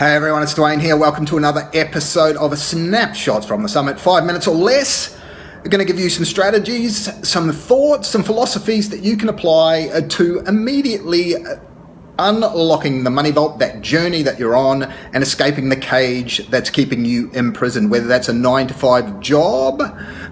Hey everyone, it's Dwayne here. Welcome to another episode of Snapshots from the Summit. 5 minutes or less. We're going to give you some strategies, some thoughts, some philosophies that you can apply to immediately unlocking the money vault, that journey that you're on, and escaping the cage that's keeping you imprisoned, whether that's a 9-to-5 job,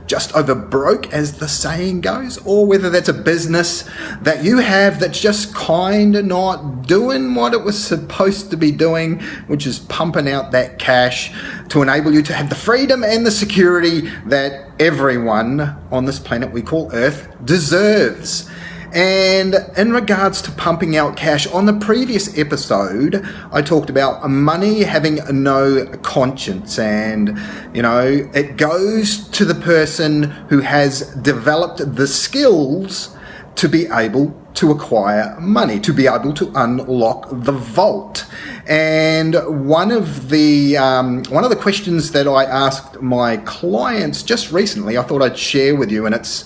just over broke as the saying goes, or whether that's a business that you have that's just kind of not doing what it was supposed to be doing, which is pumping out that cash to enable you to have the freedom and the security that everyone on this planet we call Earth deserves. And in regards to pumping out cash, on the previous episode, I talked about money having no conscience, and, it goes to the person who has developed the skills to be able to acquire money, to be able to unlock the vault. And one of the questions that I asked my clients just recently, I thought I'd share with you, and it's,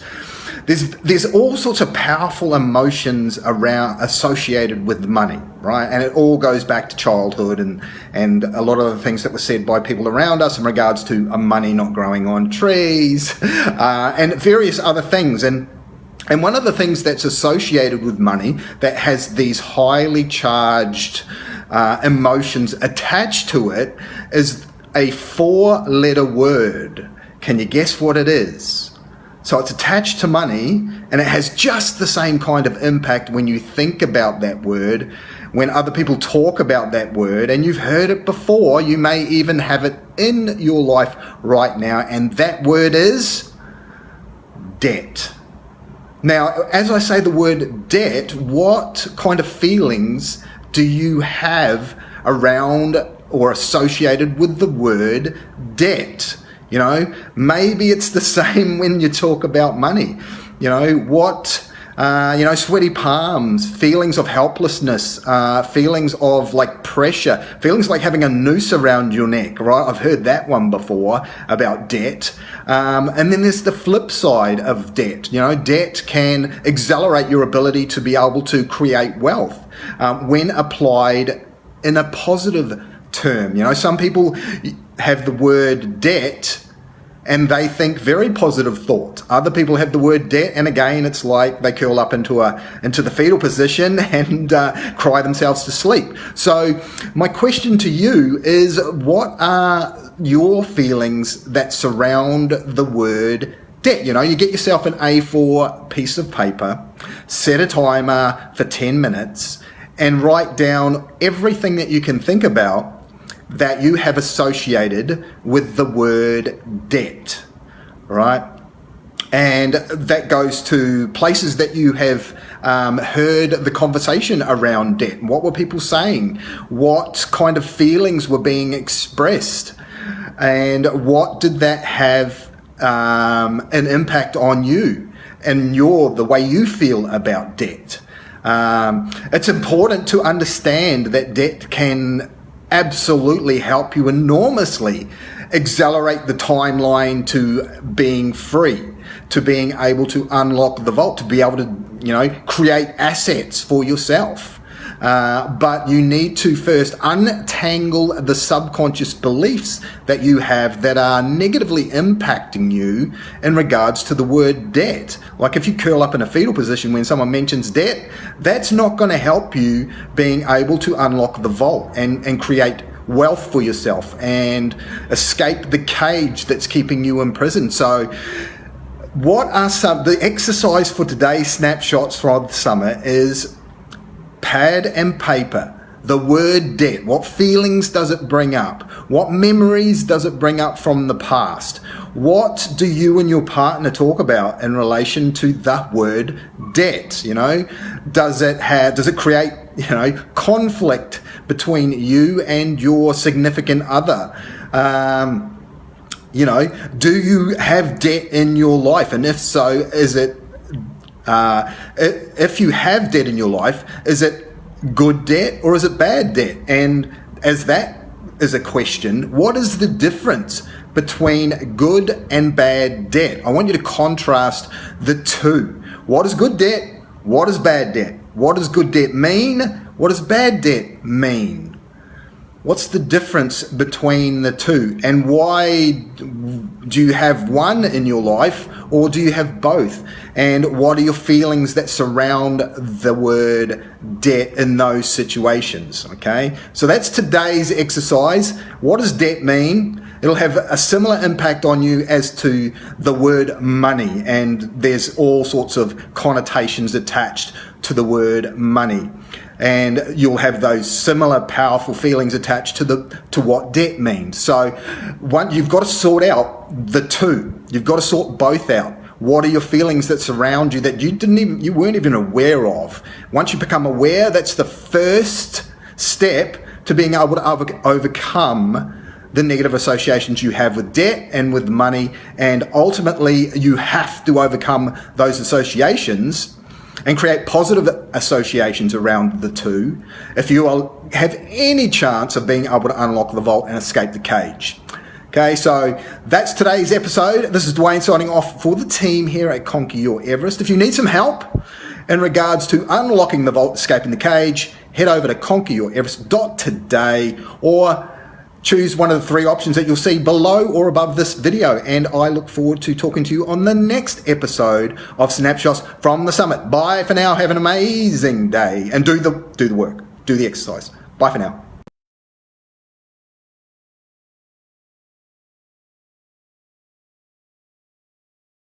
There's all sorts of powerful emotions associated with money, right? And it all goes back to childhood and a lot of the things that were said by people around us in regards to money not growing on trees, and various other things. And one of the things that's associated with money that has these highly charged emotions attached to it is a 4-letter word. Can you guess what it is? So it's attached to money, and it has just the same kind of impact when you think about that word, when other people talk about that word, and you've heard it before. You may even have it in your life right now, and that word is debt. Now, as I say the word debt, what kind of feelings do you have around or associated with the word debt? Maybe it's the same when you talk about money. Sweaty palms, feelings of helplessness, feelings of like pressure, feelings like having a noose around your neck, right? I've heard that one before about debt. And then there's the flip side of debt. Debt can accelerate your ability to be able to create wealth when applied in a positive term. Some people have the word debt and they think very positive thoughts. Other people have the word debt, and again, it's like they curl up into the fetal position and cry themselves to sleep. So my question to you is, what are your feelings that surround the word debt? You get yourself an A4 piece of paper, set a timer for 10 minutes, and write down everything that you can think about that you have associated with the word debt, right? And that goes to places that you have heard the conversation around debt. What were people saying? What kind of feelings were being expressed? And what did that have an impact on you and the way you feel about debt? It's important to understand that debt can absolutely help you enormously accelerate the timeline to being free, to being able to unlock the vault, to be able to, create assets for yourself. But you need to first untangle the subconscious beliefs that you have that are negatively impacting you in regards to the word debt. Like if you curl up in a fetal position when someone mentions debt, that's not going to help you being able to unlock the vault and create wealth for yourself and escape the cage that's keeping you imprisoned. So what are the exercise for today's snapshots from the summer is pad and paper. The word debt, what feelings does it bring up? What memories does it bring up from the past? What do you and your partner talk about in relation to the word debt? Does it create, conflict between you and your significant other? Do you have debt in your life? And if so, is it, if you have debt in your life, is it good debt or is it bad debt? And as that is a question, what is the difference between good and bad debt? I want you to contrast the two. What is good debt? What is bad debt? What does good debt mean? What does bad debt mean? What's the difference between the two? And why do you have one in your life, or do you have both? And what are your feelings that surround the word debt in those situations? Okay, so that's today's exercise. What does debt mean? It'll have a similar impact on you as to the word money, and there's all sorts of connotations attached to the word money. And you'll have those similar powerful feelings attached to what debt means. So you've got to sort out the two. You've got to sort both out. What are your feelings that surround you that you weren't even aware of? Once you become aware, that's the first step to being able to overcome the negative associations you have with debt and with money. And ultimately, you have to overcome those associations and create positive associations around the two if you have any chance of being able to unlock the vault and escape the cage. Okay, so that's today's episode. This is Dwayne signing off for the team here at Conquer Your Everest. If you need some help in regards to unlocking the vault, escaping the cage, head over to conqueryoureverest.today or choose one of the three options that you'll see below or above this video. And I look forward to talking to you on the next episode of Snapshots from the Summit. Bye for now. Have an amazing day and do the work. Do the exercise. Bye for now.